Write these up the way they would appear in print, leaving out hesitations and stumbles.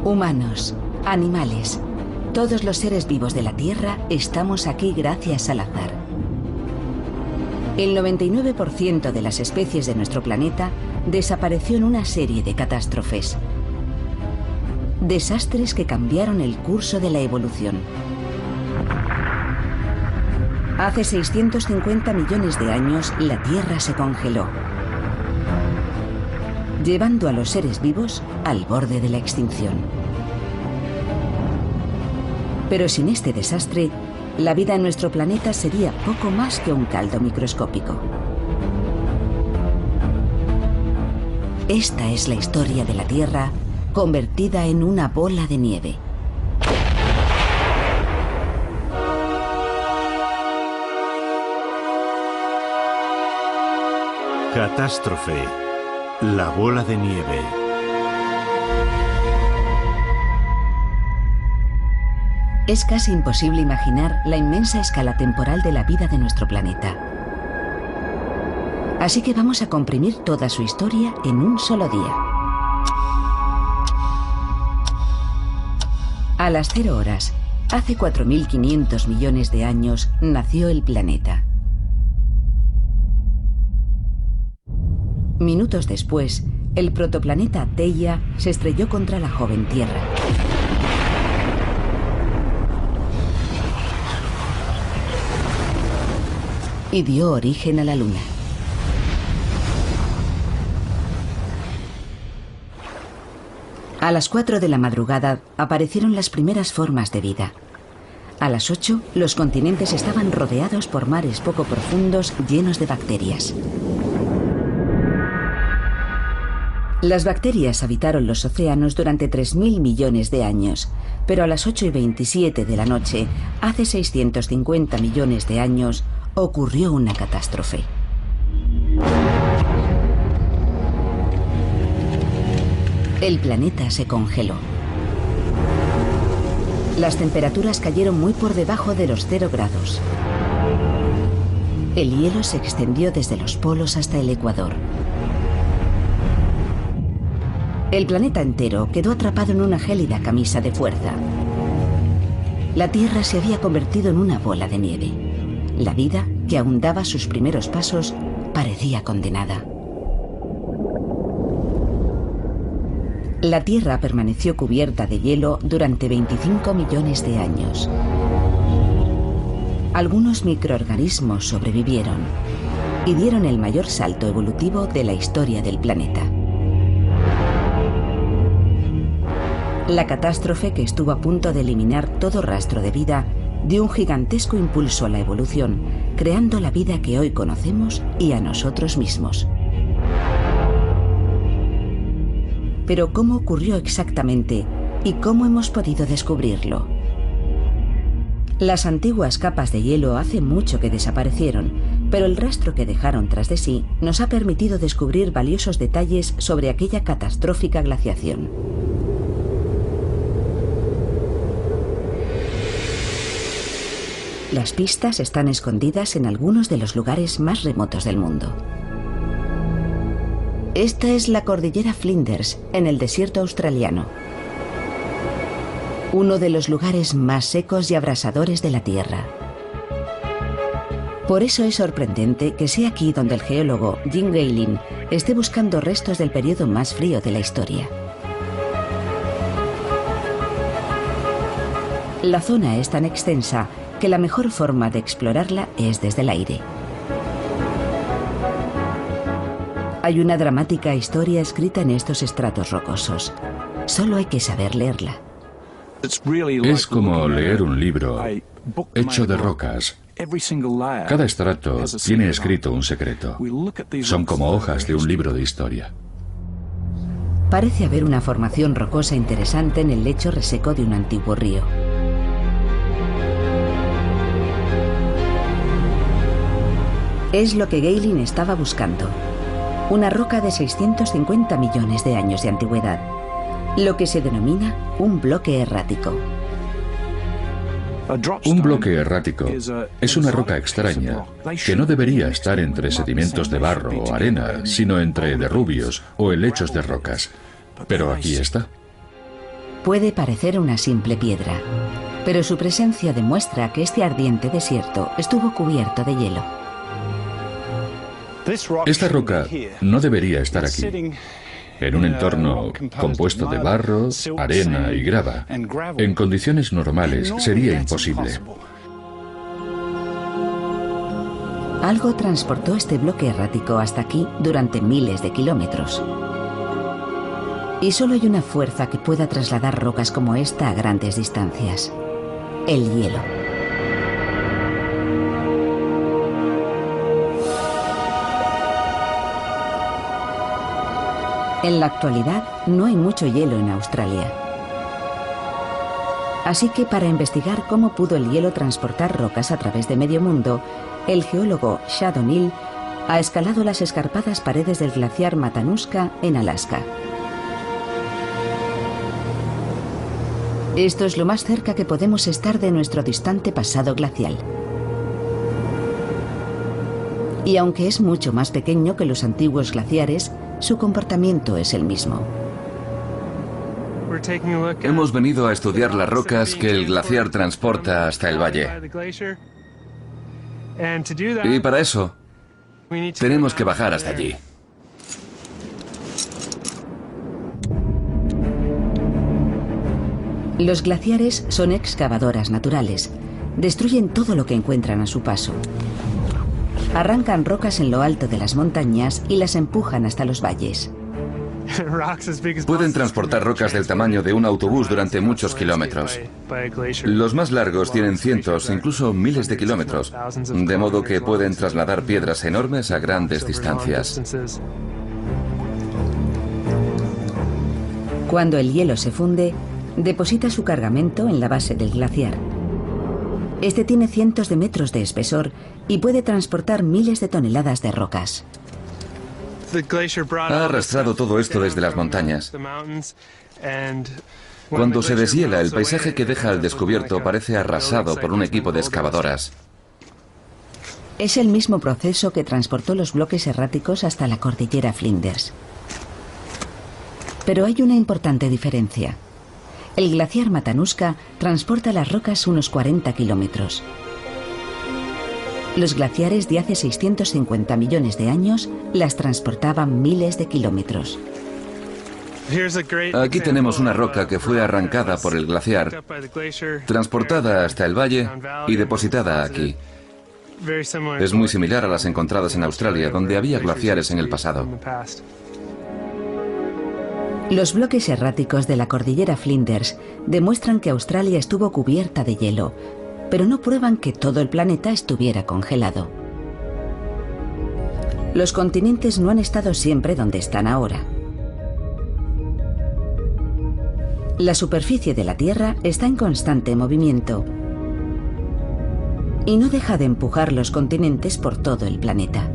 Humanos, animales, todos los seres vivos de la Tierra estamos aquí gracias al azar. El 99% de las especies de nuestro planeta desapareció en una serie de catástrofes. Desastres que cambiaron el curso de la evolución. Hace 650 millones de años, la Tierra se congeló, llevando a los seres vivos al borde de la extinción. Pero sin este desastre, la vida en nuestro planeta sería poco más que un caldo microscópico. Esta es la historia de la Tierra convertida en una bola de nieve. Catástrofe. La bola de nieve. Es casi imposible imaginar la inmensa escala temporal de la vida de nuestro planeta. Así que vamos a comprimir toda su historia en un solo día. A las 0 horas, hace 4.500 millones de años, nació el planeta. Minutos después, el protoplaneta Theia se estrelló contra la joven Tierra. Y dio origen a la Luna. A las 4 de la madrugada aparecieron las primeras formas de vida. A las 8, los continentes estaban rodeados por mares poco profundos llenos de bacterias. Las bacterias habitaron los océanos durante 3.000 millones de años, pero a las 8:27 de la noche, hace 650 millones de años, ocurrió una catástrofe. El planeta se congeló. Las temperaturas cayeron muy por debajo de los 0 grados. El hielo se extendió desde los polos hasta el ecuador. El planeta entero quedó atrapado en una gélida camisa de fuerza. La Tierra se había convertido en una bola de nieve. La vida, que aún daba sus primeros pasos, parecía condenada. La Tierra permaneció cubierta de hielo durante 25 millones de años. Algunos microorganismos sobrevivieron y dieron el mayor salto evolutivo de la historia del planeta. La catástrofe, que estuvo a punto de eliminar todo rastro de vida, dio un gigantesco impulso a la evolución, creando la vida que hoy conocemos y a nosotros mismos. Pero ¿cómo ocurrió exactamente y cómo hemos podido descubrirlo? Las antiguas capas de hielo hace mucho que desaparecieron, pero el rastro que dejaron tras de sí nos ha permitido descubrir valiosos detalles sobre aquella catastrófica glaciación. Las pistas están escondidas en algunos de los lugares más remotos del mundo. Esta es la cordillera Flinders, en el desierto australiano. Uno de los lugares más secos y abrasadores de la Tierra. Por eso es sorprendente que sea aquí donde el geólogo Jim Gaylin esté buscando restos del periodo más frío de la historia. La zona es tan extensa que la mejor forma de explorarla es desde el aire. Hay una dramática historia escrita en estos estratos rocosos. Solo hay que saber leerla. Es como leer un libro hecho de rocas. Cada estrato tiene escrito un secreto. Son como hojas de un libro de historia. Parece haber una formación rocosa interesante en el lecho reseco de un antiguo río. Es lo que Gaylin estaba buscando. Una roca de 650 millones de años de antigüedad. Lo que se denomina un bloque errático. Un bloque errático es una roca extraña que no debería estar entre sedimentos de barro o arena, sino entre derrubios o helechos de rocas. Pero aquí está. Puede parecer una simple piedra, pero su presencia demuestra que este ardiente desierto estuvo cubierto de hielo. Esta roca no debería estar aquí, en un entorno compuesto de barro, arena y grava. En condiciones normales sería imposible. Algo transportó este bloque errático hasta aquí durante miles de kilómetros. Y solo hay una fuerza que pueda trasladar rocas como esta a grandes distancias: el hielo. En la actualidad no hay mucho hielo en Australia. Así que para investigar cómo pudo el hielo transportar rocas a través de medio mundo, el geólogo Shad O'Neill ha escalado las escarpadas paredes del glaciar Matanuska en Alaska. Esto es lo más cerca que podemos estar de nuestro distante pasado glacial. Y aunque es mucho más pequeño que los antiguos glaciares, su comportamiento es el mismo. Hemos venido a estudiar las rocas que el glaciar transporta hasta el valle. Y para eso, tenemos que bajar hasta allí. Los glaciares son excavadoras naturales. Destruyen todo lo que encuentran a su paso. Arrancan rocas en lo alto de las montañas y las empujan hasta los valles. Pueden transportar rocas del tamaño de un autobús durante muchos kilómetros. Los más largos tienen cientos, incluso miles de kilómetros, de modo que pueden trasladar piedras enormes a grandes distancias. Cuando el hielo se funde, deposita su cargamento en la base del glaciar. Este tiene cientos de metros de espesor y puede transportar miles de toneladas de rocas. Ha arrastrado todo esto desde las montañas. Cuando se deshiela, el paisaje que deja al descubierto parece arrasado por un equipo de excavadoras. Es el mismo proceso que transportó los bloques erráticos hasta la cordillera Flinders. Pero hay una importante diferencia. El glaciar Matanuska transporta las rocas unos 40 kilómetros. Los glaciares de hace 650 millones de años las transportaban miles de kilómetros. Aquí tenemos una roca que fue arrancada por el glaciar, transportada hasta el valle y depositada aquí. Es muy similar a las encontradas en Australia, donde había glaciares en el pasado. Los bloques erráticos de la cordillera Flinders demuestran que Australia estuvo cubierta de hielo, pero no prueban que todo el planeta estuviera congelado. Los continentes no han estado siempre donde están ahora. La superficie de la Tierra está en constante movimiento y no deja de empujar los continentes por todo el planeta.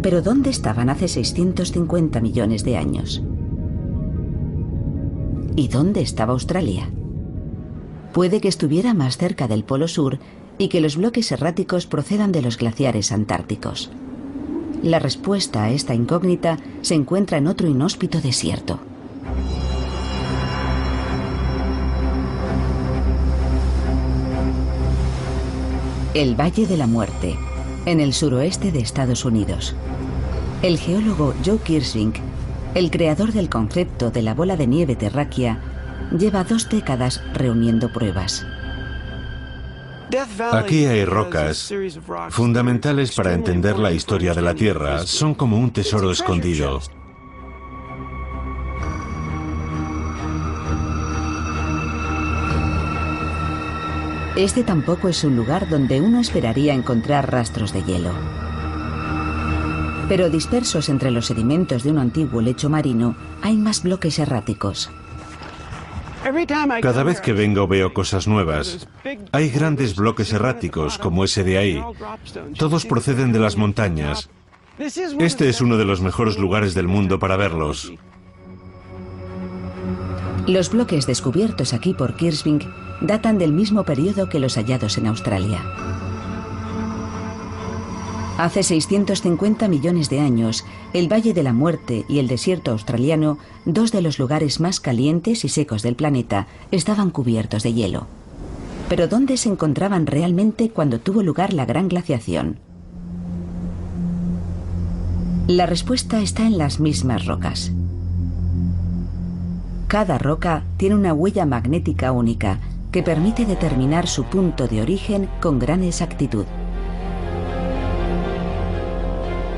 Pero ¿dónde estaban hace 650 millones de años? ¿Y dónde estaba Australia? Puede que estuviera más cerca del Polo Sur y que los bloques erráticos procedan de los glaciares antárticos. La respuesta a esta incógnita se encuentra en otro inhóspito desierto. El Valle de la Muerte, en el suroeste de Estados Unidos. El geólogo Joe Kirsvink, el creador del concepto de la bola de nieve terráquea, lleva 2 décadas reuniendo pruebas. Aquí hay rocas fundamentales para entender la historia de la Tierra. Son como un tesoro escondido. Este tampoco es un lugar donde uno esperaría encontrar rastros de hielo. Pero dispersos entre los sedimentos de un antiguo lecho marino, hay más bloques erráticos. Cada vez que vengo veo cosas nuevas. Hay grandes bloques erráticos, como ese de ahí. Todos proceden de las montañas. Este es uno de los mejores lugares del mundo para verlos. Los bloques descubiertos aquí por Kirsvink datan del mismo periodo que los hallados en Australia. Hace 650 millones de años, el Valle de la Muerte y el desierto australiano, dos de los lugares más calientes y secos del planeta, estaban cubiertos de hielo. Pero ¿dónde se encontraban realmente cuando tuvo lugar la gran glaciación? La respuesta está en las mismas rocas. Cada roca tiene una huella magnética única que permite determinar su punto de origen con gran exactitud.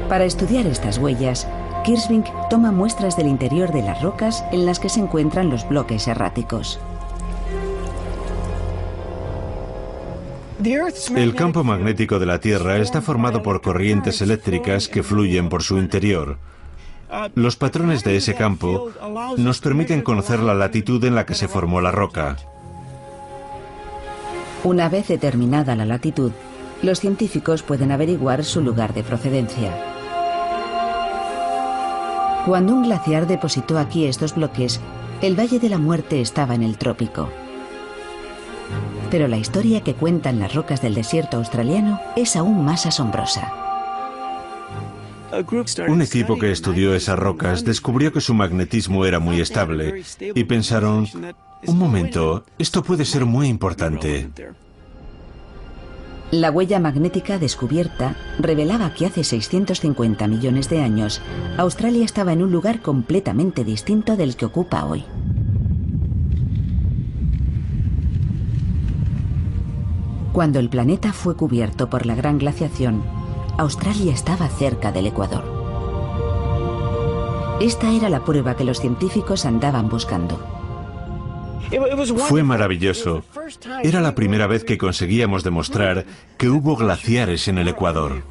Para estudiar estas huellas, Kirschvink toma muestras del interior de las rocas en las que se encuentran los bloques erráticos. El campo magnético de la Tierra está formado por corrientes eléctricas que fluyen por su interior. Los patrones de ese campo nos permiten conocer la latitud en la que se formó la roca. Una vez determinada la latitud, los científicos pueden averiguar su lugar de procedencia. Cuando un glaciar depositó aquí estos bloques, el Valle de la Muerte estaba en el trópico. Pero la historia que cuentan las rocas del desierto australiano es aún más asombrosa. Un equipo que estudió esas rocas descubrió que su magnetismo era muy estable y pensaron, un momento, esto puede ser muy importante. La huella magnética descubierta revelaba que hace 650 millones de años, Australia estaba en un lugar completamente distinto del que ocupa hoy. Cuando el planeta fue cubierto por la gran glaciación, Australia estaba cerca del Ecuador. Esta era la prueba que los científicos andaban buscando. Fue maravilloso. Era la primera vez que conseguíamos demostrar que hubo glaciares en el Ecuador.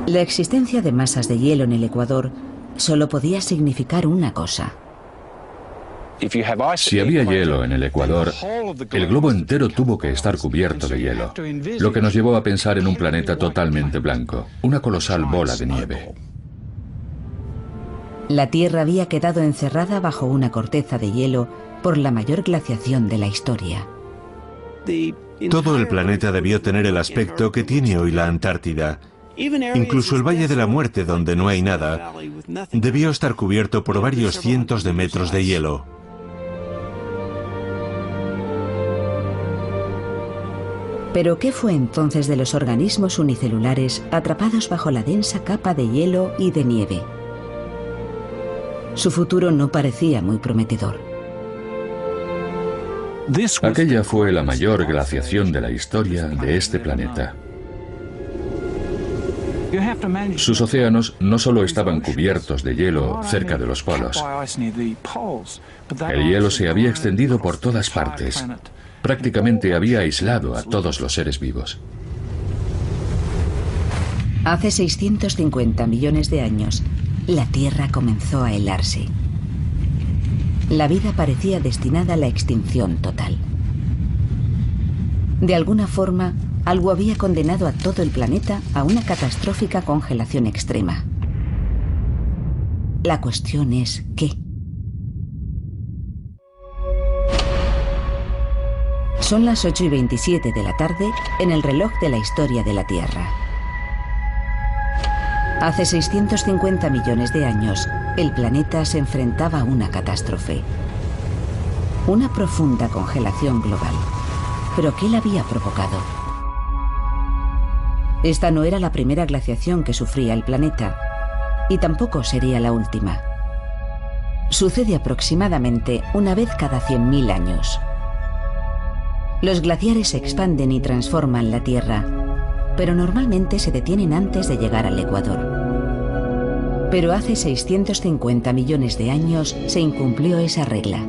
La existencia de masas de hielo en el Ecuador solo podía significar una cosa. Si había hielo en el Ecuador, el globo entero tuvo que estar cubierto de hielo, lo que nos llevó a pensar en un planeta totalmente blanco, una colosal bola de nieve. La Tierra había quedado encerrada bajo una corteza de hielo por la mayor glaciación de la historia. Todo el planeta debió tener el aspecto que tiene hoy la Antártida. Incluso el Valle de la Muerte, donde no hay nada, debió estar cubierto por varios cientos de metros de hielo. ¿Pero qué fue entonces de los organismos unicelulares atrapados bajo la densa capa de hielo y de nieve? Su futuro no parecía muy prometedor. Aquella fue la mayor glaciación de la historia de este planeta. Sus océanos no solo estaban cubiertos de hielo cerca de los polos. El hielo se había extendido por todas partes. Prácticamente había aislado a todos los seres vivos. Hace 650 millones de años, la Tierra comenzó a helarse. La vida parecía destinada a la extinción total. De alguna forma, algo había condenado a todo el planeta a una catastrófica congelación extrema. La cuestión es ¿qué? Son las 8:27 de la tarde en el reloj de la historia de la Tierra. Hace 650 millones de años, el planeta se enfrentaba a una catástrofe. Una profunda congelación global. ¿Pero qué la había provocado? Esta no era la primera glaciación que sufría el planeta, y tampoco sería la última. Sucede aproximadamente una vez cada 100.000 años. Los glaciares se expanden y transforman la Tierra, pero normalmente se detienen antes de llegar al Ecuador. Pero hace 650 millones de años se incumplió esa regla.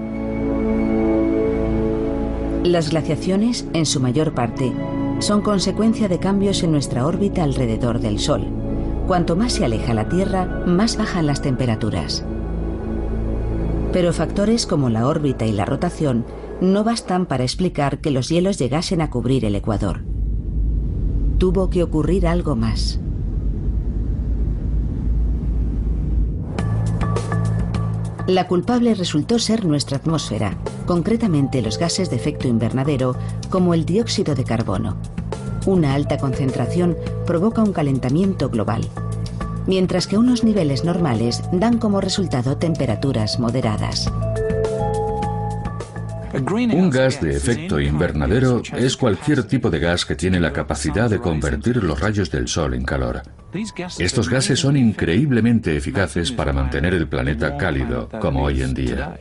Las glaciaciones, en su mayor parte, son consecuencia de cambios en nuestra órbita alrededor del Sol. Cuanto más se aleja la Tierra, más bajan las temperaturas. Pero factores como la órbita y la rotación no bastan para explicar que los hielos llegasen a cubrir el Ecuador. Tuvo que ocurrir algo más. La culpable resultó ser nuestra atmósfera, concretamente los gases de efecto invernadero, como el dióxido de carbono. Una alta concentración provoca un calentamiento global, mientras que unos niveles normales dan como resultado temperaturas moderadas. Un gas de efecto invernadero es cualquier tipo de gas que tiene la capacidad de convertir los rayos del sol en calor. Estos gases son increíblemente eficaces para mantener el planeta cálido, como hoy en día.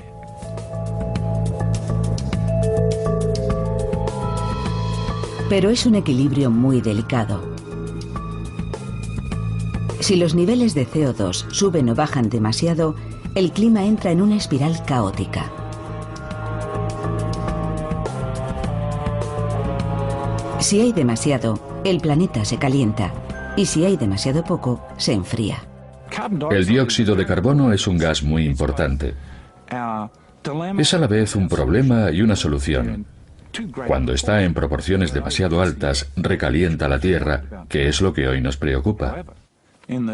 Pero es un equilibrio muy delicado. Si los niveles de CO2 suben o bajan demasiado, el clima entra en una espiral caótica. Si hay demasiado, el planeta se calienta, y si hay demasiado poco, se enfría. El dióxido de carbono es un gas muy importante. Es a la vez un problema y una solución. Cuando está en proporciones demasiado altas, recalienta la Tierra, que es lo que hoy nos preocupa.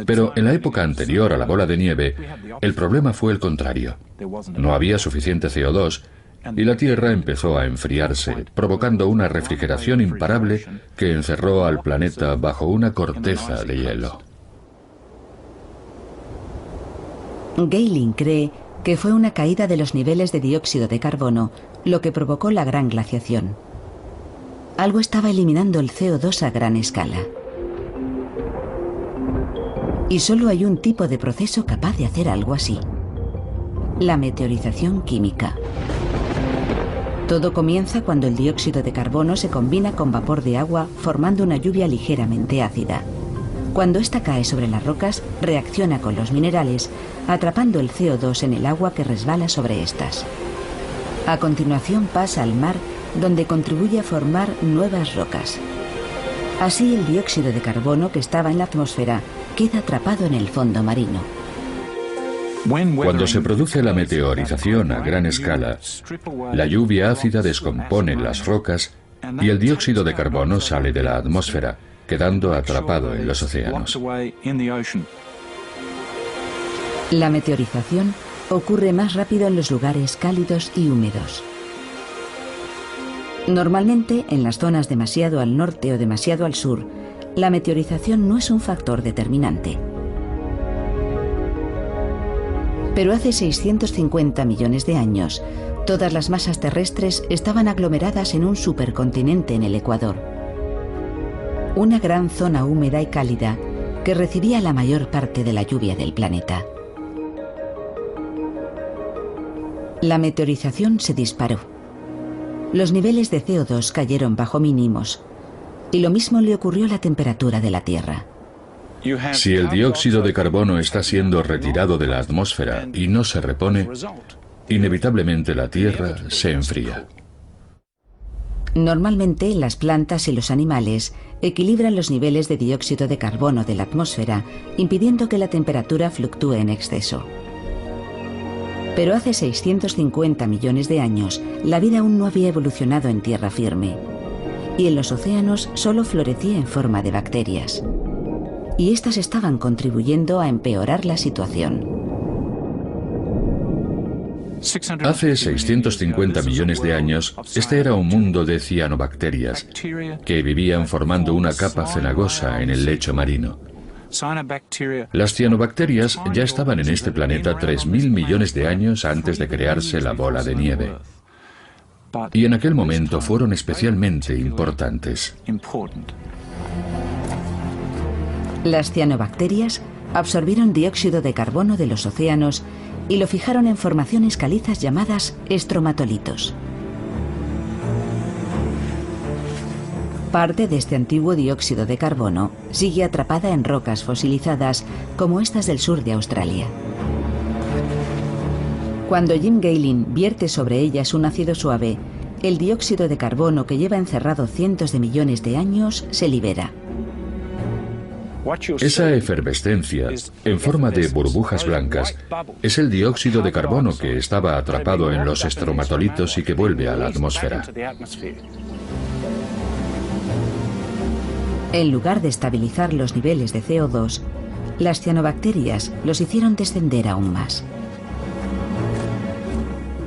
Pero en la época anterior a la bola de nieve, el problema fue el contrario. No había suficiente CO2 y la Tierra empezó a enfriarse, provocando una refrigeración imparable que encerró al planeta bajo una corteza de hielo. Gehling cree que fue una caída de los niveles de dióxido de carbono lo que provocó la gran glaciación. Algo estaba eliminando el CO2 a gran escala. Y solo hay un tipo de proceso capaz de hacer algo así: la meteorización química. Todo comienza cuando el dióxido de carbono se combina con vapor de agua formando una lluvia ligeramente ácida. Cuando ésta cae sobre las rocas, reacciona con los minerales, atrapando el CO2 en el agua que resbala sobre estas. A continuación pasa al mar, donde contribuye a formar nuevas rocas. Así el dióxido de carbono que estaba en la atmósfera queda atrapado en el fondo marino. Cuando se produce la meteorización a gran escala, la lluvia ácida descompone las rocas y el dióxido de carbono sale de la atmósfera, quedando atrapado en los océanos. La meteorización ocurre más rápido en los lugares cálidos y húmedos. Normalmente, en las zonas demasiado al norte o demasiado al sur, la meteorización no es un factor determinante. Pero hace 650 millones de años, todas las masas terrestres estaban aglomeradas en un supercontinente en el Ecuador. Una gran zona húmeda y cálida que recibía la mayor parte de la lluvia del planeta. La meteorización se disparó. Los niveles de CO2 cayeron bajo mínimos, y lo mismo le ocurrió a la temperatura de la Tierra. Si el dióxido de carbono está siendo retirado de la atmósfera y no se repone, inevitablemente la Tierra se enfría. Normalmente, las plantas y los animales equilibran los niveles de dióxido de carbono de la atmósfera, impidiendo que la temperatura fluctúe en exceso. Pero hace 650 millones de años, la vida aún no había evolucionado en tierra firme, y en los océanos solo florecía en forma de bacterias. Y estas estaban contribuyendo a empeorar la situación. Hace 650 millones de años, este era un mundo de cianobacterias que vivían formando una capa cenagosa en el lecho marino. Las cianobacterias ya estaban en este planeta 3.000 millones de años antes de crearse la bola de nieve. Y en aquel momento fueron especialmente importantes. Las cianobacterias absorbieron dióxido de carbono de los océanos y lo fijaron en formaciones calizas llamadas estromatolitos. Parte de este antiguo dióxido de carbono sigue atrapada en rocas fosilizadas como estas del sur de Australia. Cuando Jim Gehling vierte sobre ellas un ácido suave, el dióxido de carbono que lleva encerrado cientos de millones de años se libera. Esa efervescencia, en forma de burbujas blancas, es el dióxido de carbono que estaba atrapado en los estromatolitos y que vuelve a la atmósfera. En lugar de estabilizar los niveles de CO2, las cianobacterias los hicieron descender aún más.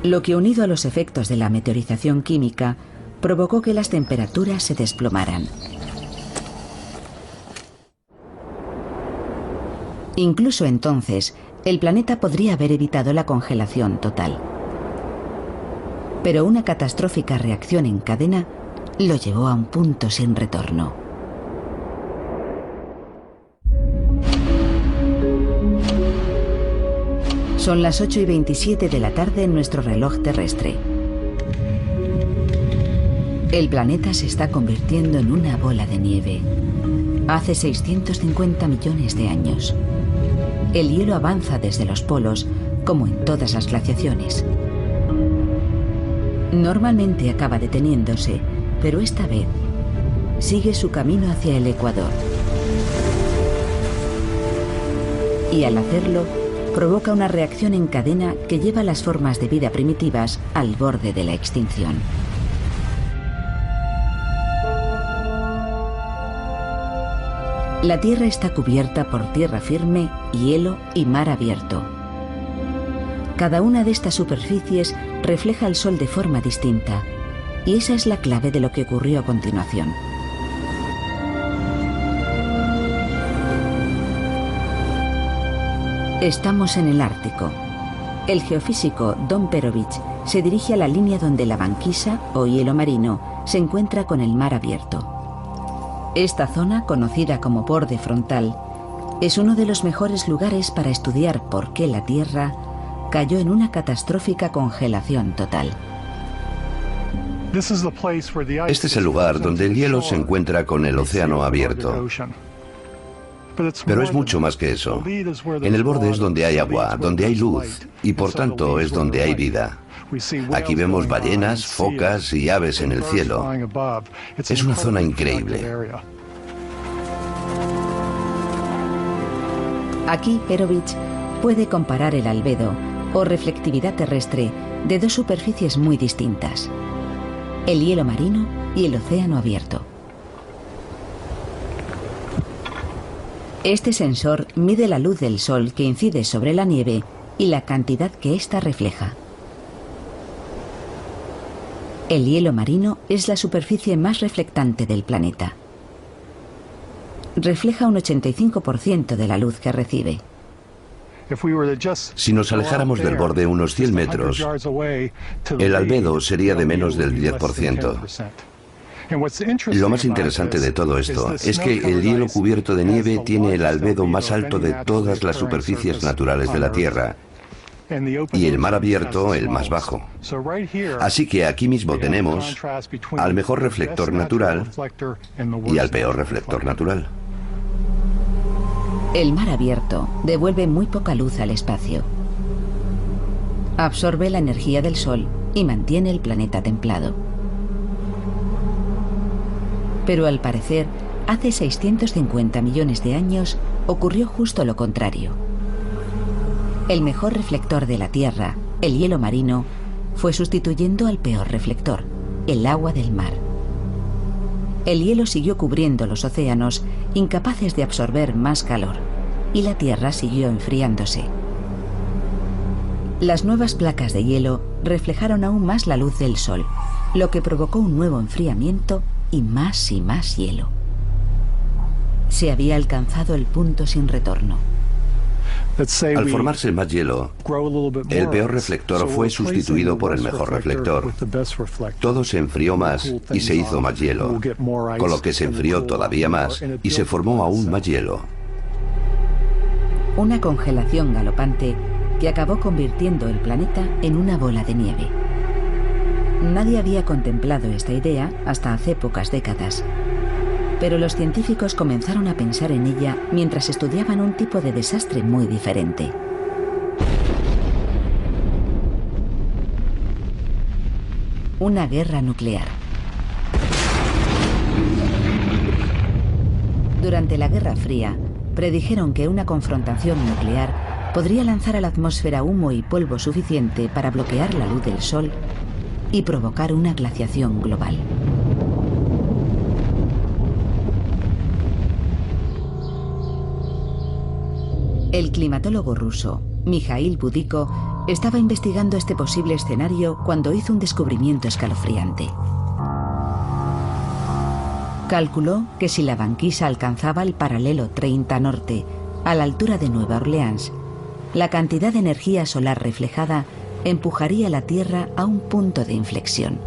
lo que unido a los efectos de la meteorización química provocó que las temperaturas se desplomaran. Incluso entonces, el planeta podría haber evitado la congelación total. Pero una catastrófica reacción en cadena lo llevó a un punto sin retorno. Son las 8:27 de la tarde en nuestro reloj terrestre. El planeta se está convirtiendo en una bola de nieve. Hace 650 millones de años. El hielo avanza desde los polos, como en todas las glaciaciones. Normalmente acaba deteniéndose, pero esta vez sigue su camino hacia el ecuador. Y al hacerlo, provoca una reacción en cadena que lleva las formas de vida primitivas al borde de la extinción. La Tierra está cubierta por tierra firme, hielo y mar abierto. Cada una de estas superficies refleja el Sol de forma distinta, y esa es la clave de lo que ocurrió a continuación. Estamos en el Ártico. El geofísico Don Perovich se dirige a la línea donde la banquisa, o hielo marino, se encuentra con el mar abierto. Esta zona, conocida como borde frontal, es uno de los mejores lugares para estudiar por qué la Tierra cayó en una catastrófica congelación total. Este es el lugar donde el hielo se encuentra con el océano abierto. Pero es mucho más que eso. En el borde es donde hay agua, donde hay luz, y por tanto es donde hay vida. Aquí vemos ballenas, focas y aves en el cielo. Es una zona increíble. Aquí Perovich puede comparar el albedo, o reflectividad terrestre, de dos superficies muy distintas: el hielo marino y el océano abierto. Este sensor mide la luz del Sol que incide sobre la nieve y la cantidad que ésta refleja. El hielo marino es la superficie más reflectante del planeta. Refleja un 85% de la luz que recibe. Si nos alejáramos del borde unos 100 metros, el albedo sería de menos del 10%. Lo más interesante de todo esto es que el hielo cubierto de nieve tiene el albedo más alto de todas las superficies naturales de la Tierra, y el mar abierto el más bajo. Así que aquí mismo tenemos al mejor reflector natural y al peor reflector natural. El mar abierto devuelve muy poca luz al espacio. Absorbe la energía del Sol y mantiene el planeta templado. Pero al parecer, hace 650 millones de años ocurrió justo lo contrario. El mejor reflector de la Tierra, el hielo marino, fue sustituyendo al peor reflector, el agua del mar. El hielo siguió cubriendo los océanos, incapaces de absorber más calor, y la Tierra siguió enfriándose. Las nuevas placas de hielo reflejaron aún más la luz del Sol, lo que provocó un nuevo enfriamiento y más hielo. Se había alcanzado el punto sin retorno. Al formarse más hielo, el peor reflector fue sustituido por el mejor reflector. Todo se enfrió más y se hizo más hielo, con lo que se enfrió todavía más y se formó aún más hielo. Una congelación galopante que acabó convirtiendo el planeta en una bola de nieve. Nadie había contemplado esta idea hasta hace pocas décadas. Pero los científicos comenzaron a pensar en ella mientras estudiaban un tipo de desastre muy diferente. Una guerra nuclear. Durante la Guerra Fría, predijeron que una confrontación nuclear podría lanzar a la atmósfera humo y polvo suficiente para bloquear la luz del Sol y provocar una glaciación global. El climatólogo ruso Mikhail Budiko estaba investigando este posible escenario cuando hizo un descubrimiento escalofriante. Calculó que si la banquisa alcanzaba el paralelo 30 norte, a la altura de Nueva Orleans, la cantidad de energía solar reflejada empujaría la Tierra a un punto de inflexión.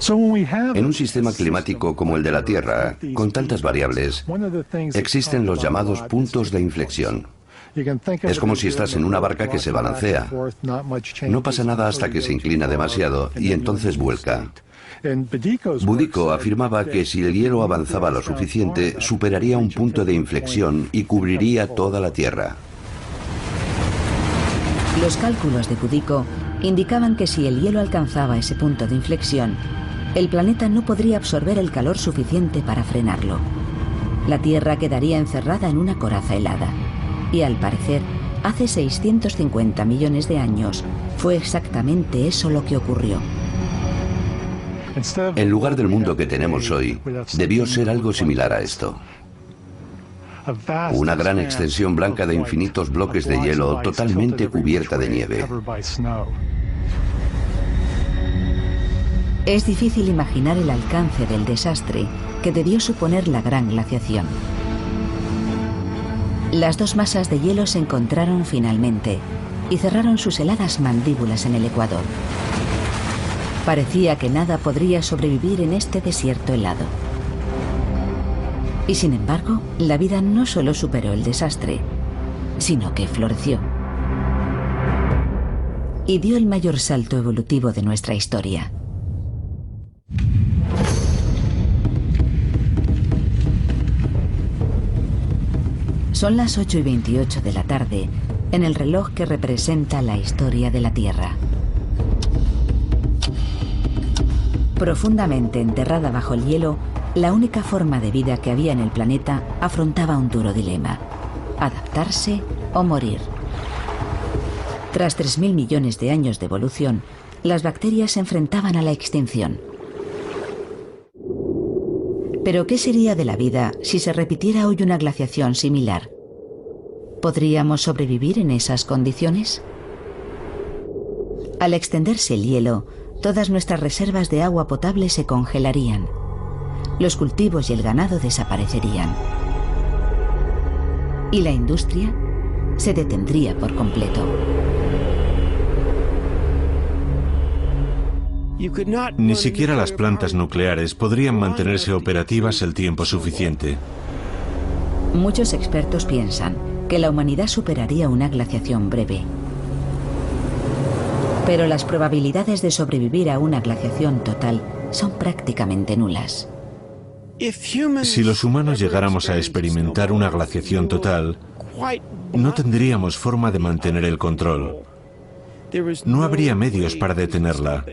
En un sistema climático como el de la Tierra, con tantas variables, existen los llamados puntos de inflexión. Es como si estás en una barca que se balancea. No pasa nada hasta que se inclina demasiado y entonces vuelca. Budiko afirmaba que si el hielo avanzaba lo suficiente, superaría un punto de inflexión y cubriría toda la Tierra. Los cálculos de Budiko indicaban que si el hielo alcanzaba ese punto de inflexión, el planeta no podría absorber el calor suficiente para frenarlo. La Tierra quedaría encerrada en una coraza helada. Y al parecer, hace 650 millones de años, fue exactamente eso lo que ocurrió. En lugar del mundo que tenemos hoy, debió ser algo similar a esto. Una gran extensión blanca de infinitos bloques de hielo totalmente cubierta de nieve. Es difícil imaginar el alcance del desastre que debió suponer la gran glaciación. Las dos masas de hielo se encontraron finalmente y cerraron sus heladas mandíbulas en el Ecuador. Parecía que nada podría sobrevivir en este desierto helado. Y sin embargo, la vida no solo superó el desastre, sino que floreció. Y dio el mayor salto evolutivo de nuestra historia. Son las 8:28 de la tarde, en el reloj que representa la historia de la Tierra. Profundamente enterrada bajo el hielo, la única forma de vida que había en el planeta afrontaba un duro dilema: adaptarse o morir. Tras 3.000 millones de años de evolución, las bacterias se enfrentaban a la extinción. Pero ¿qué sería de la vida si se repitiera hoy una glaciación similar? ¿Podríamos sobrevivir en esas condiciones? Al extenderse el hielo, todas nuestras reservas de agua potable se congelarían. Los cultivos y el ganado desaparecerían. Y la industria se detendría por completo. Ni siquiera las plantas nucleares podrían mantenerse operativas el tiempo suficiente. Muchos expertos piensan que la humanidad superaría una glaciación breve. Pero las probabilidades de sobrevivir a una glaciación total son prácticamente nulas. Si los humanos llegáramos a experimentar una glaciación total, no tendríamos forma de mantener el control. No habría medios para detenerla.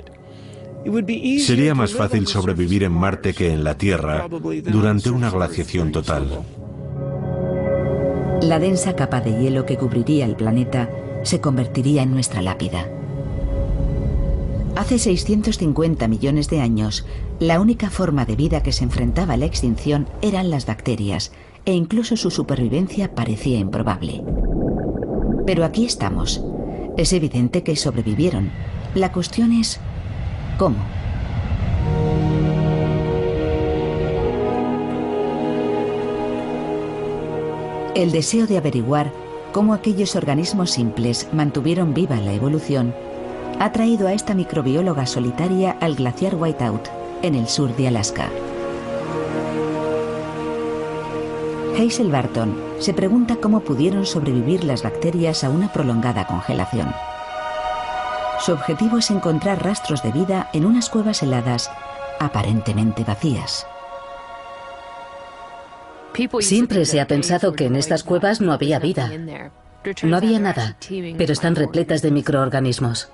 Sería más fácil sobrevivir en Marte que en la Tierra durante una glaciación total. La densa capa de hielo que cubriría el planeta se convertiría en nuestra lápida. Hace 650 millones de años, la única forma de vida que se enfrentaba a la extinción eran las bacterias, e incluso su supervivencia parecía improbable. Pero aquí estamos. Es evidente que sobrevivieron. La cuestión es: ¿cómo? El deseo de averiguar cómo aquellos organismos simples mantuvieron viva la evolución ha traído a esta microbióloga solitaria al glaciar Whiteout, en el sur de Alaska. Hazel Barton se pregunta cómo pudieron sobrevivir las bacterias a una prolongada congelación. Su objetivo es encontrar rastros de vida en unas cuevas heladas aparentemente vacías. Siempre se ha pensado que en estas cuevas no había vida. No había nada, pero están repletas de microorganismos.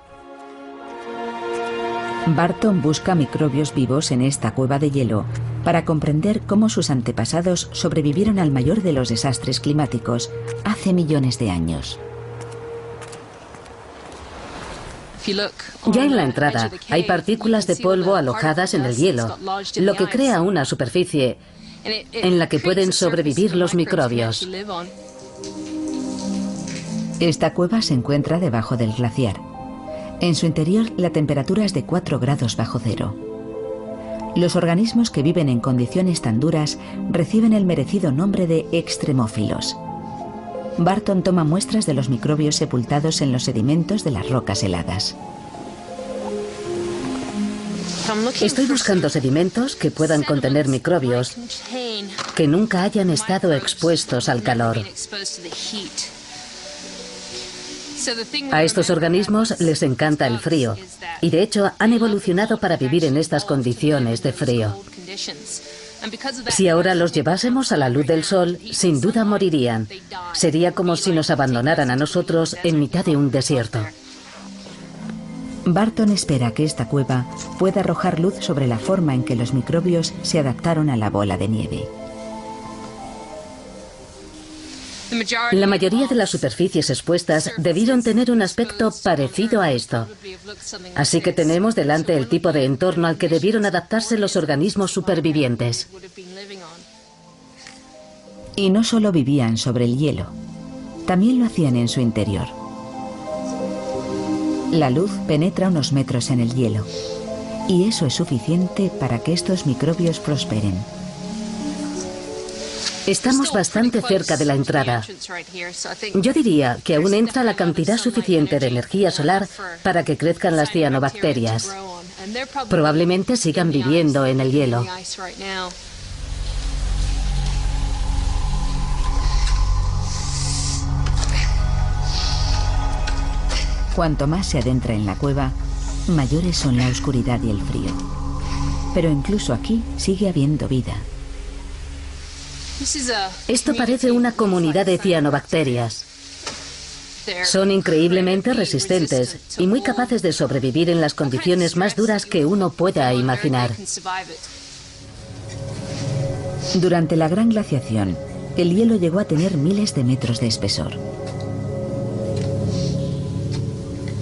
Barton busca microbios vivos en esta cueva de hielo para comprender cómo sus antepasados sobrevivieron al mayor de los desastres climáticos hace millones de años. Ya en la entrada hay partículas de polvo alojadas en el hielo, lo que crea una superficie en la que pueden sobrevivir los microbios. Esta cueva se encuentra debajo del glaciar. En su interior la temperatura es de 4 grados bajo cero. Los organismos que viven en condiciones tan duras reciben el merecido nombre de extremófilos. Barton toma muestras de los microbios sepultados en los sedimentos de las rocas heladas. Estoy buscando sedimentos que puedan contener microbios que nunca hayan estado expuestos al calor. A estos organismos les encanta el frío y de hecho han evolucionado para vivir en estas condiciones de frío. Si ahora los llevásemos a la luz del sol, sin duda morirían. Sería como si nos abandonaran a nosotros en mitad de un desierto. Barton espera que esta cueva pueda arrojar luz sobre la forma en que los microbios se adaptaron a la bola de nieve. La mayoría de las superficies expuestas debieron tener un aspecto parecido a esto. Así que tenemos delante el tipo de entorno al que debieron adaptarse los organismos supervivientes. Y no solo vivían sobre el hielo, también lo hacían en su interior. La luz penetra unos metros en el hielo, y eso es suficiente para que estos microbios prosperen. Estamos bastante cerca de la entrada. Yo diría que aún entra la cantidad suficiente de energía solar para que crezcan las cianobacterias. Probablemente sigan viviendo en el hielo. Cuanto más se adentra en la cueva, mayores son la oscuridad y el frío. Pero incluso aquí sigue habiendo vida. Esto parece una comunidad de cianobacterias. Son increíblemente resistentes y muy capaces de sobrevivir en las condiciones más duras que uno pueda imaginar. Durante la gran glaciación, el hielo llegó a tener miles de metros de espesor.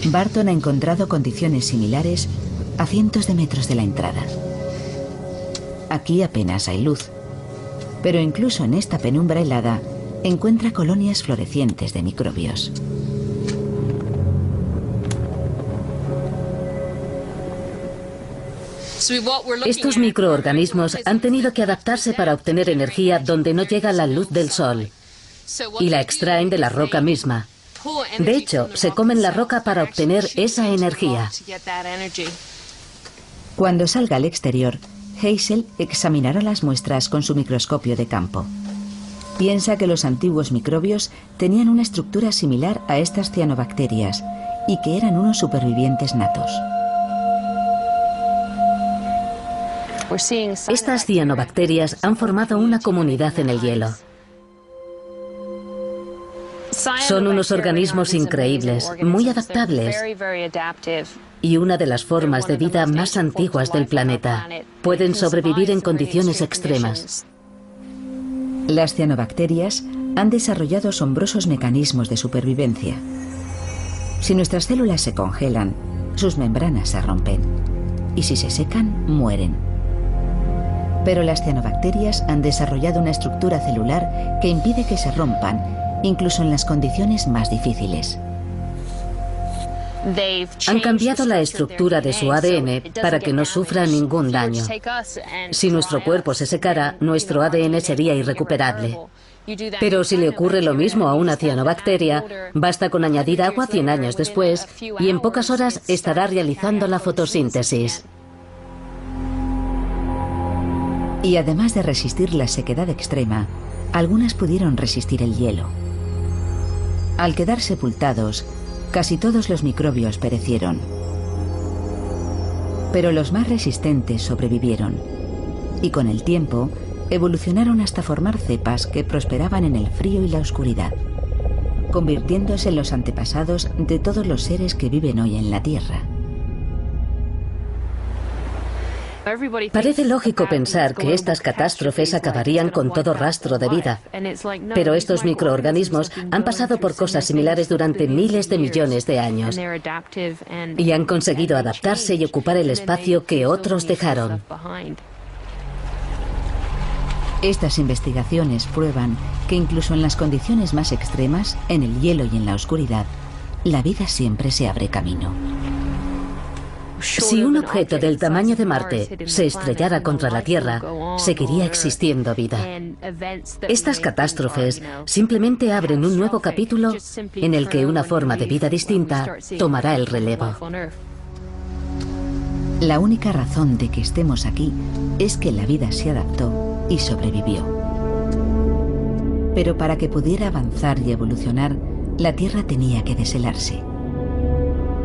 Barton ha encontrado condiciones similares a cientos de metros de la entrada. Aquí apenas hay luz, pero incluso en esta penumbra helada encuentra colonias florecientes de microbios. Estos microorganismos han tenido que adaptarse para obtener energía donde no llega la luz del sol, y la extraen de la roca misma. De hecho, se comen la roca para obtener esa energía. Cuando salga al exterior, Hazel examinará las muestras con su microscopio de campo. Piensa que los antiguos microbios tenían una estructura similar a estas cianobacterias y que eran unos supervivientes natos. Estas cianobacterias han formado una comunidad en el hielo. Son unos organismos increíbles, muy adaptables, y una de las formas de vida más antiguas del planeta. Pueden sobrevivir en condiciones extremas. Las cianobacterias han desarrollado asombrosos mecanismos de supervivencia. Si nuestras células se congelan, sus membranas se rompen, y si se secan, mueren. Pero las cianobacterias han desarrollado una estructura celular que impide que se rompan, incluso en las condiciones más difíciles. Han cambiado la estructura de su ADN para que no sufra ningún daño. Si nuestro cuerpo se secara, nuestro ADN sería irrecuperable. Pero si le ocurre lo mismo a una cianobacteria, basta con añadir agua 100 años después y en pocas horas estará realizando la fotosíntesis. Y además de resistir la sequedad extrema, algunas pudieron resistir el hielo. Al quedar sepultados, casi todos los microbios perecieron. Pero los más resistentes sobrevivieron, y con el tiempo evolucionaron hasta formar cepas que prosperaban en el frío y la oscuridad, convirtiéndose en los antepasados de todos los seres que viven hoy en la Tierra. Parece lógico pensar que estas catástrofes acabarían con todo rastro de vida, pero estos microorganismos han pasado por cosas similares durante miles de millones de años y han conseguido adaptarse y ocupar el espacio que otros dejaron. Estas investigaciones prueban que incluso en las condiciones más extremas, en el hielo y en la oscuridad, la vida siempre se abre camino. Si un objeto del tamaño de Marte se estrellara contra la Tierra, seguiría existiendo vida. Estas catástrofes simplemente abren un nuevo capítulo en el que una forma de vida distinta tomará el relevo. La única razón de que estemos aquí es que la vida se adaptó y sobrevivió. Pero para que pudiera avanzar y evolucionar, la Tierra tenía que deshelarse.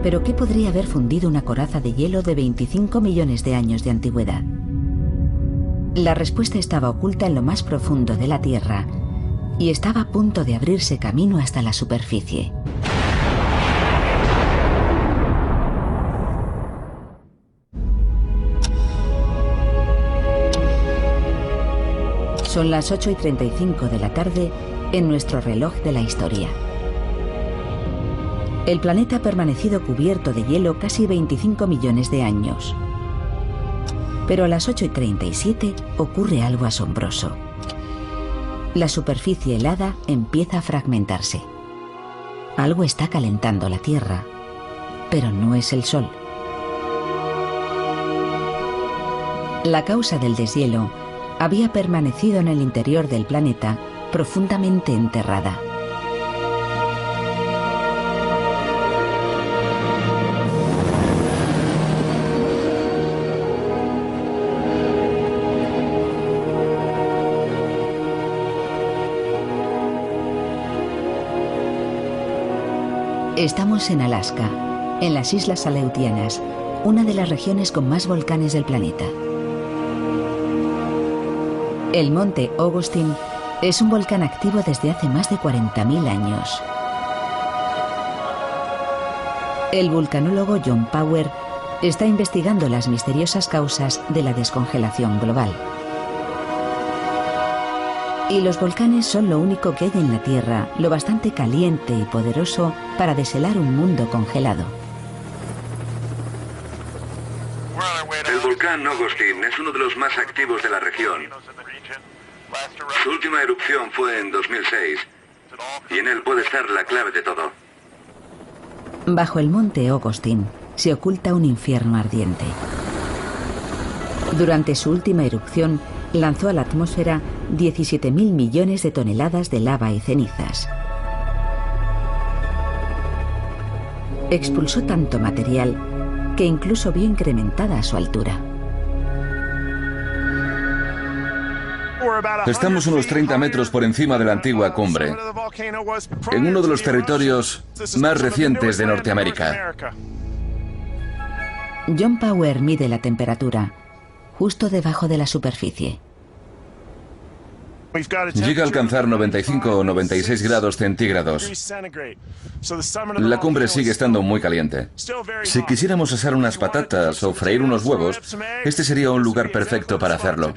¿Pero qué podría haber fundido una coraza de hielo de 25 millones de años de antigüedad? La respuesta estaba oculta en lo más profundo de la Tierra y estaba a punto de abrirse camino hasta la superficie. Son las 8:35 de la tarde en nuestro reloj de la historia. El planeta ha permanecido cubierto de hielo casi 25 millones de años. Pero a las 8:37 ocurre algo asombroso. La superficie helada empieza a fragmentarse. Algo está calentando la Tierra, pero no es el Sol. La causa del deshielo había permanecido en el interior del planeta, profundamente enterrada. Estamos en Alaska, en las Islas Aleutianas, una de las regiones con más volcanes del planeta. El monte Augustine es un volcán activo desde hace más de 40.000 años. El vulcanólogo John Power está investigando las misteriosas causas de la descongelación global. Y los volcanes son lo único que hay en la Tierra, lo bastante caliente y poderoso para deshelar un mundo congelado. El volcán Augustine es uno de los más activos de la región. Su última erupción fue en 2006 y en él puede estar la clave de todo. Bajo el monte Augustine se oculta un infierno ardiente. Durante su última erupción, lanzó a la atmósfera 17.000 millones de toneladas de lava y cenizas. Expulsó tanto material que incluso vio incrementada su altura. Estamos unos 30 metros por encima de la antigua cumbre, en uno de los territorios más recientes de Norteamérica. John Power mide la temperatura, justo debajo de la superficie. Llega a alcanzar 95 o 96 grados centígrados. La cumbre sigue estando muy caliente. Si quisiéramos asar unas patatas o freír unos huevos, este sería un lugar perfecto para hacerlo.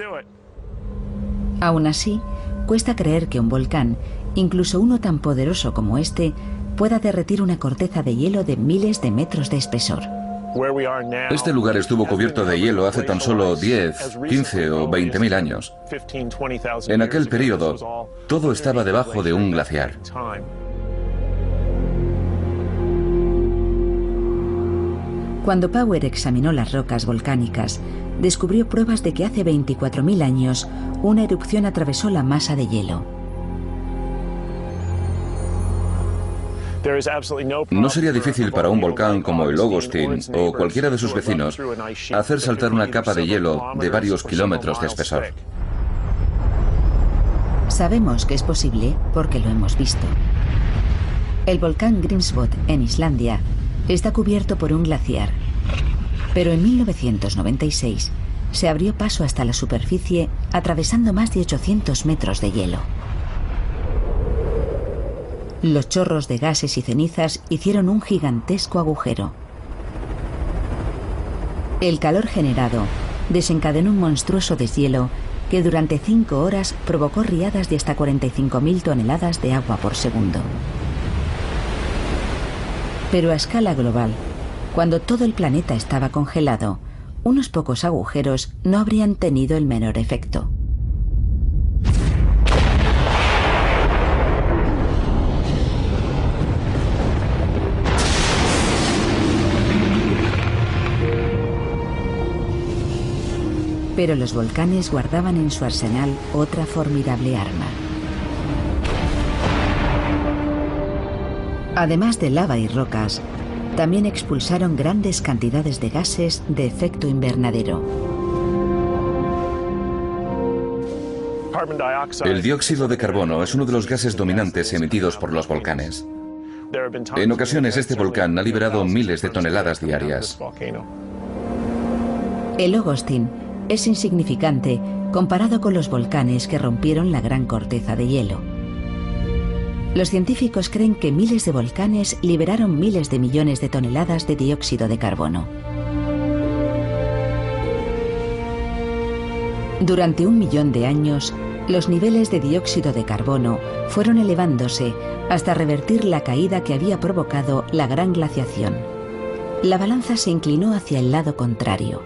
Aún así, cuesta creer que un volcán, incluso uno tan poderoso como este, pueda derretir una corteza de hielo de miles de metros de espesor. Este lugar estuvo cubierto de hielo hace tan solo 10, 15 o 20.000 años. En aquel periodo, todo estaba debajo de un glaciar. Cuando Power examinó las rocas volcánicas, descubrió pruebas de que hace 24.000 años una erupción atravesó la masa de hielo. No sería difícil para un volcán como el Augustine o cualquiera de sus vecinos hacer saltar una capa de hielo de varios kilómetros de espesor. Sabemos que es posible porque lo hemos visto. El volcán Grímsvötn en Islandia está cubierto por un glaciar, pero en 1996 se abrió paso hasta la superficie atravesando más de 800 metros de hielo. Los chorros de gases y cenizas hicieron un gigantesco agujero. El calor generado desencadenó un monstruoso deshielo que durante 5 horas provocó riadas de hasta 45.000 toneladas de agua por segundo. Pero a escala global, cuando todo el planeta estaba congelado, unos pocos agujeros no habrían tenido el menor efecto. Pero los volcanes guardaban en su arsenal otra formidable arma. Además de lava y rocas, también expulsaron grandes cantidades de gases de efecto invernadero. El dióxido de carbono es uno de los gases dominantes emitidos por los volcanes. En ocasiones este volcán ha liberado miles de toneladas diarias. El Ogostin es insignificante comparado con los volcanes que rompieron la gran corteza de hielo. Los científicos creen que miles de volcanes liberaron miles de millones de toneladas de dióxido de carbono. Durante 1 millón de años, los niveles de dióxido de carbono fueron elevándose hasta revertir la caída que había provocado la gran glaciación. La balanza se inclinó hacia el lado contrario.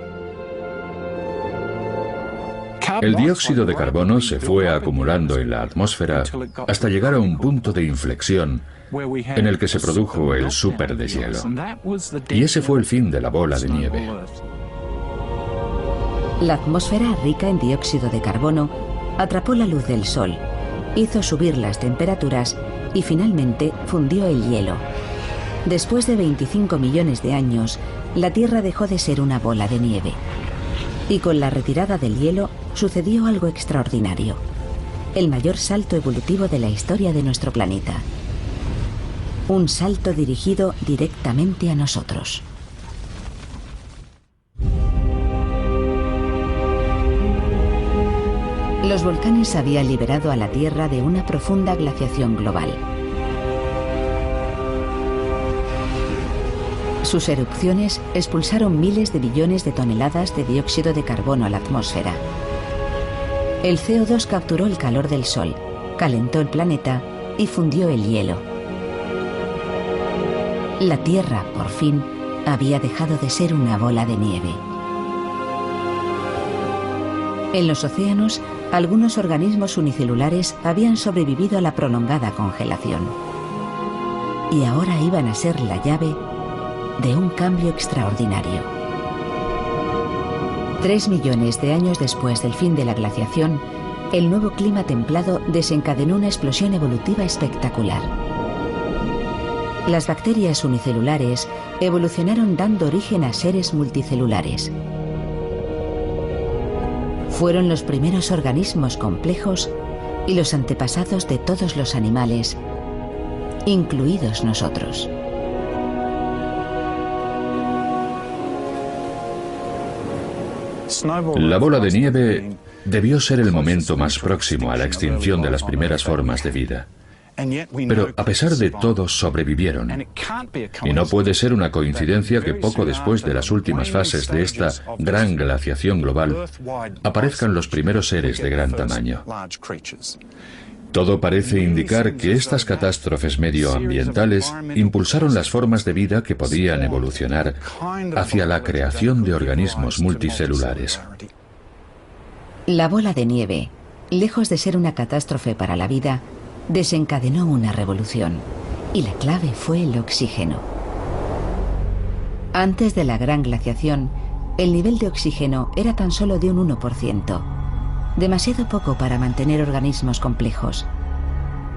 El dióxido de carbono se fue acumulando en la atmósfera hasta llegar a un punto de inflexión en el que se produjo el superdeshielo. Y ese fue el fin de la bola de nieve. La atmósfera rica en dióxido de carbono atrapó la luz del sol, hizo subir las temperaturas y finalmente fundió el hielo. Después de 25 millones de años, la Tierra dejó de ser una bola de nieve. Y con la retirada del hielo sucedió algo extraordinario. El mayor salto evolutivo de la historia de nuestro planeta. Un salto dirigido directamente a nosotros. Los volcanes habían liberado a la Tierra de una profunda glaciación global. Sus erupciones expulsaron miles de billones de toneladas de dióxido de carbono a la atmósfera. El CO2 capturó el calor del Sol, calentó el planeta y fundió el hielo. La Tierra, por fin, había dejado de ser una bola de nieve. En los océanos, algunos organismos unicelulares habían sobrevivido a la prolongada congelación. Y ahora iban a ser la llave de un cambio extraordinario. 3 millones de años después del fin de la glaciación, el nuevo clima templado desencadenó una explosión evolutiva espectacular. Las bacterias unicelulares evolucionaron dando origen a seres multicelulares. Fueron los primeros organismos complejos y los antepasados de todos los animales, incluidos nosotros. La bola de nieve debió ser el momento más próximo a la extinción de las primeras formas de vida. Pero a pesar de todo sobrevivieron. Y no puede ser una coincidencia que poco después de las últimas fases de esta gran glaciación global aparezcan los primeros seres de gran tamaño. Todo parece indicar que estas catástrofes medioambientales impulsaron las formas de vida que podían evolucionar hacia la creación de organismos multicelulares. La bola de nieve, lejos de ser una catástrofe para la vida, desencadenó una revolución, y la clave fue el oxígeno. Antes de la gran glaciación, el nivel de oxígeno era tan solo de un 1%, demasiado poco para mantener organismos complejos.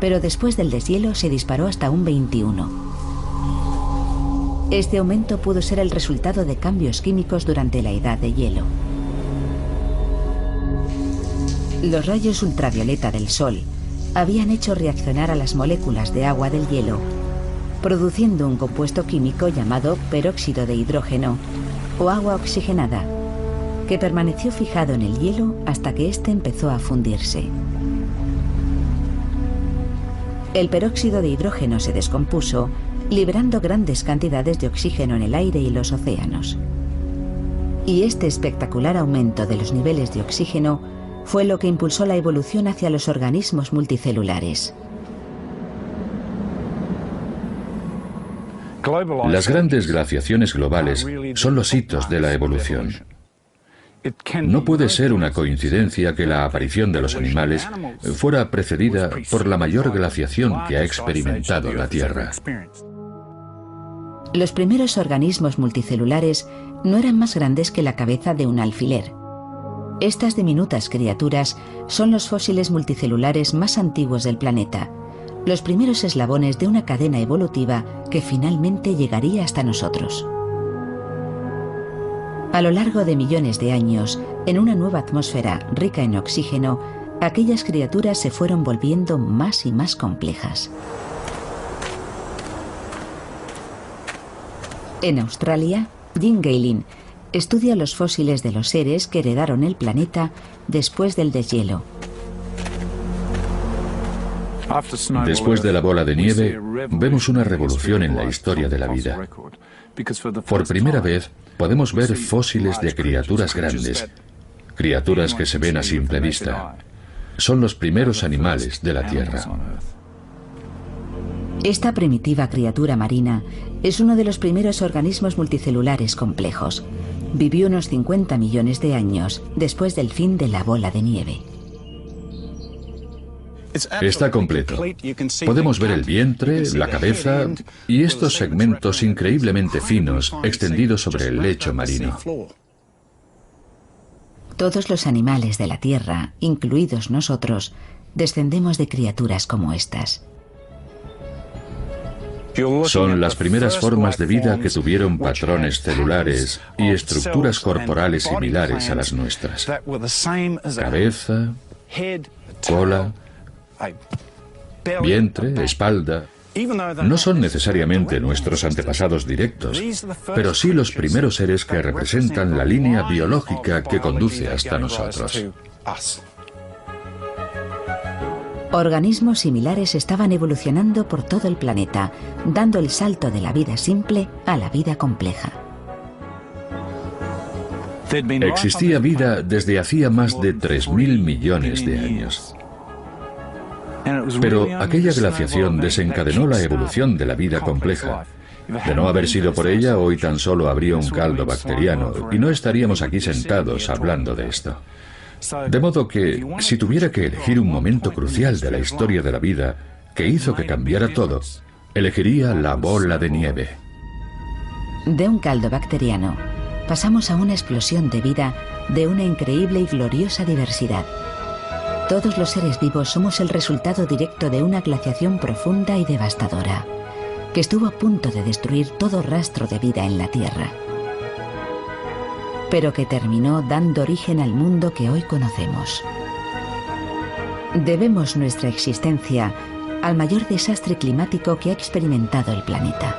Pero después del deshielo se disparó hasta un 21%. Este aumento pudo ser el resultado de cambios químicos durante la edad de hielo. Los rayos ultravioleta del Sol habían hecho reaccionar a las moléculas de agua del hielo, produciendo un compuesto químico llamado peróxido de hidrógeno o agua oxigenada, que permaneció fijado en el hielo hasta que éste empezó a fundirse. El peróxido de hidrógeno se descompuso, liberando grandes cantidades de oxígeno en el aire y los océanos. Y este espectacular aumento de los niveles de oxígeno fue lo que impulsó la evolución hacia los organismos multicelulares. Las grandes glaciaciones globales son los hitos de la evolución. No puede ser una coincidencia que la aparición de los animales fuera precedida por la mayor glaciación que ha experimentado la Tierra. Los primeros organismos multicelulares no eran más grandes que la cabeza de un alfiler. Estas diminutas criaturas son los fósiles multicelulares más antiguos del planeta, los primeros eslabones de una cadena evolutiva que finalmente llegaría hasta nosotros. A lo largo de millones de años, en una nueva atmósfera rica en oxígeno, aquellas criaturas se fueron volviendo más y más complejas. En Australia, Jim Gaylin estudia los fósiles de los seres que heredaron el planeta después del deshielo. Después de la bola de nieve, vemos una revolución en la historia de la vida. Por primera vez, podemos ver fósiles de criaturas grandes, criaturas que se ven a simple vista. Son los primeros animales de la Tierra. Esta primitiva criatura marina es uno de los primeros organismos multicelulares complejos. Vivió unos 50 millones de años después del fin de la bola de nieve. Está completo. Podemos ver el vientre, la cabeza y estos segmentos increíblemente finos extendidos sobre el lecho marino. Todos los animales de la Tierra, incluidos nosotros, descendemos de criaturas como estas. Son las primeras formas de vida que tuvieron patrones celulares y estructuras corporales similares a las nuestras. Cabeza, cola, vientre, espalda. No son necesariamente nuestros antepasados directos, pero sí los primeros seres que representan la línea biológica que conduce hasta nosotros. Organismos similares estaban evolucionando por todo el planeta, dando el salto de la vida simple a la vida compleja. Existía vida desde hacía más de 3.000 millones de años. Pero aquella glaciación desencadenó la evolución de la vida compleja. De no haber sido por ella, hoy tan solo habría un caldo bacteriano y no estaríamos aquí sentados hablando de esto. De modo que, si tuviera que elegir un momento crucial de la historia de la vida que hizo que cambiara todo, elegiría la bola de nieve. De un caldo bacteriano, pasamos a una explosión de vida de una increíble y gloriosa diversidad. Todos los seres vivos somos el resultado directo de una glaciación profunda y devastadora, que estuvo a punto de destruir todo rastro de vida en la Tierra, pero que terminó dando origen al mundo que hoy conocemos. Debemos nuestra existencia al mayor desastre climático que ha experimentado el planeta.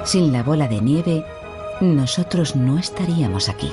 Sin la bola de nieve, nosotros no estaríamos aquí.